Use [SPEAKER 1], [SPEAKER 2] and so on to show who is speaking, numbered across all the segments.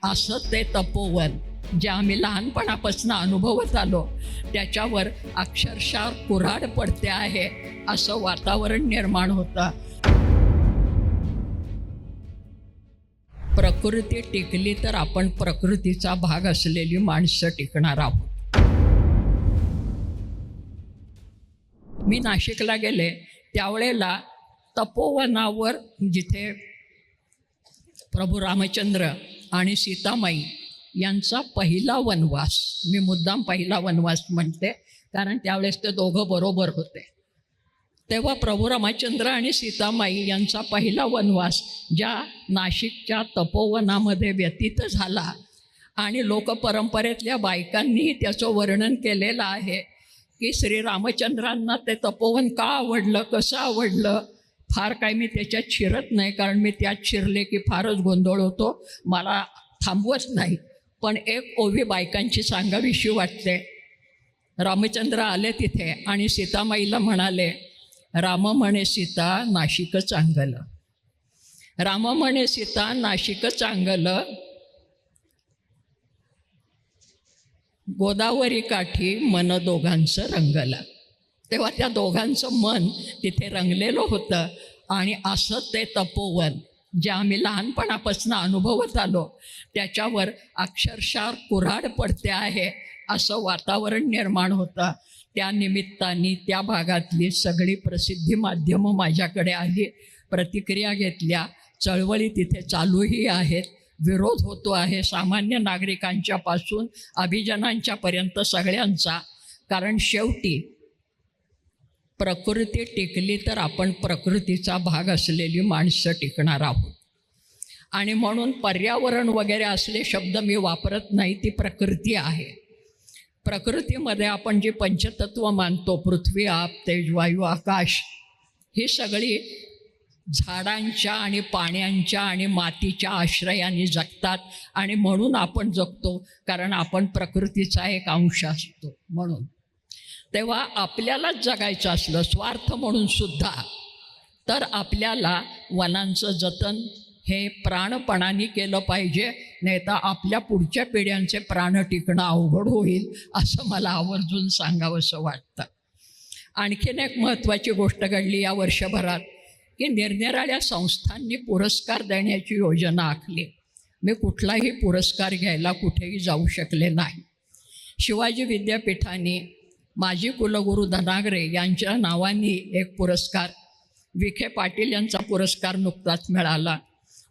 [SPEAKER 1] असं ते तपोवन जे आम्ही लहानपणापासून अनुभवत आलो त्याच्यावर अक्षरशः कुऱ्हाड पडते आहे असं वातावरण निर्माण होतं. प्रकृती टिकली तर आपण प्रकृतीचा भाग असलेली माणसं टिकणार आहोत. मी नाशिकला गेले त्यावेळेला तपोवनावर जिथे प्रभू रामचंद्र आणि सीतामाई यांचा पहिला वनवास, मी मुद्दाम पहिला वनवास म्हणते कारण त्यावेळेस ते दोघं बरोबर होते, तेव्हा प्रभू रामचंद्र आणि सीतामाई यांचा पहिला वनवास ज्या नाशिकच्या तपोवनामध्ये व्यतीत झाला आणि लोकपरंपरेतल्या बायकांनी त्याचं वर्णन केलेलं आहे की श्रीरामचंद्रांना ते तपोवन का आवडलं, कसं आवडलं. फार काही मी त्याच्यात शिरत नाही कारण मी त्यात शिरले की फारच गोंधळ होतो, मला थांबवत नाही. पण एक ओवी बायकांची सांगावीशी वाटते. रामचंद्र आले तिथे आणि सीतामाईला म्हणाले, राम म्हणे सीता नाशिक चांगलं, राम म्हणे सीता नाशिक चांगलं, गोदावरी काठी मन दोघांचं रंगलं. तेव्हा त्या दोघांचं मन तिथे रंगलेलं होतं. आणि असं ते तपोवन जे आम्ही लहानपणापासून अनुभवत आलो त्याच्यावर अक्षरशः कुऱ्हाड पडते आहे असं वातावरण निर्माण होतं. त्या निमित्ताने त्या भागातली सगळी प्रसिद्धी माध्यमं माझ्याकडे आली, प्रतिक्रिया घेतल्या, चळवळी तिथे चालूही आहेत, विरोध होतो आहे सामान्य नागरिकांच्यापासून अभिजनांच्यापर्यंत सगळ्यांचा. कारण शेवटी प्रकृती टिकली तर आपण प्रकृतीचा भाग असलेली माणसं टिकणार आहोत. आणि म्हणून पर्यावरण वगैरे असले शब्द मी वापरत नाही, ती प्रकृती आहे. प्रकृतीमध्ये आपण जी पंचतत्व मानतो, पृथ्वी, आप, तेज, वायू, आकाश, ही सगळी झाडांच्या आणि पाण्याच्या आणि मातीच्या आश्रयाने जगतात. आणि म्हणून आपण जगतो कारण आपण प्रकृतीचा एक अंश असतो. म्हणून तेव्हा आपल्यालाच जगायचं असलं स्वार्थ म्हणून सुद्धा तर आपल्याला वनांचं जतन हे प्राणपणाने केलं पाहिजे, नाही तर आपल्या पुढच्या पिढ्यांचे प्राण टिकणं अवघड होईल असं मला आवर्जून सांगावंसं वाटतं. आणखीन एक महत्त्वाची गोष्ट घडली या वर्षभरात की निरनिराळ्या संस्थांनी पुरस्कार देण्याची योजना आखली. मी कुठलाही पुरस्कार घ्यायला कुठेही जाऊ शकले नाही. शिवाजी विद्यापीठाने माजी कुलगुरू धनागरे यांच्या नावाने एक पुरस्कार, विखे पाटील यांचा पुरस्कार नुकताच मिळाला,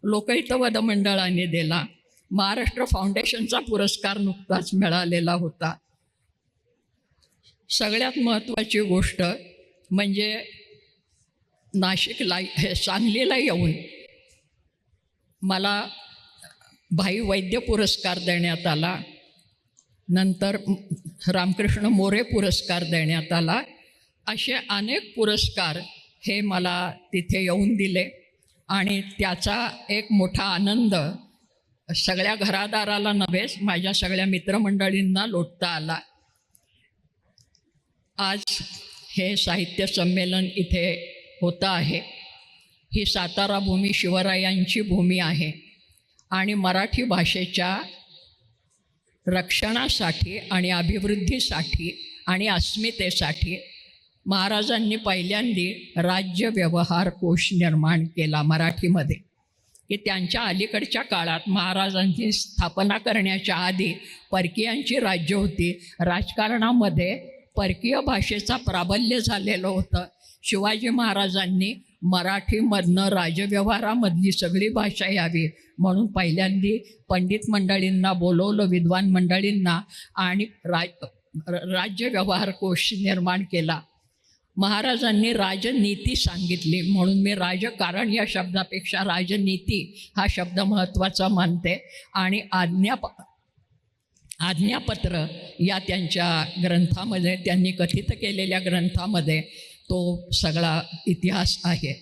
[SPEAKER 1] लोकहितवाद मंडळाने दिला, महाराष्ट्र फाउंडेशनचा पुरस्कार नुकताच मिळालेला होता. सगळ्यात महत्त्वाची गोष्ट म्हणजे नाशिकला सांगलीला येऊन मला भाई वैद्य पुरस्कार देण्यात आला, नंतर रामकृष्ण मोरे पुरस्कार देण्यात आला. असे अनेक पुरस्कार हे मला तिथे येऊन दिले आणि त्याचा एक मोठा आनंद सगळ्या घरादाराला नव्हे, माझ्या सगळ्या मित्रमंडळींना लोटता आला. आज हे साहित्य संमेलन इथे होतं आहे. ही सातारा भूमी शिवरायांची भूमी आहे आणि मराठी भाषेच्या रक्षणासाठी आणि अभिवृद्धीसाठी आणि अस्मितेसाठी महाराजांनी पहिल्यांदा राज्य व्यवहार कोश निर्माण केला मराठीमध्ये. की त्यांच्या अलीकडच्या काळात महाराजांची स्थापना करण्याच्या आधी परकीयांची राज्य होती, राजकारणामध्ये परकीय भाषेचा प्राबल्य झालेलं होतं. शिवाजी महाराजांनी मराठीमधनं राजव्यवहारामधली सगळी भाषा यावी म्हणून पहिल्यांदा पंडित मंडळींना बोलवलं, विद्वान मंडळींना, आणि राज्य व्यवहार कोश निर्माण केला. महाराजांनी राजनीती सांगितली म्हणून मी राजकारण या शब्दापेक्षा राजनीती हा शब्द महत्त्वाचा मानते. आणि आज्ञापत्र या त्यांच्या ग्रंथामध्ये, त्यांनी कथित केलेल्या ग्रंथामध्ये तो सगळा इतिहास आहे.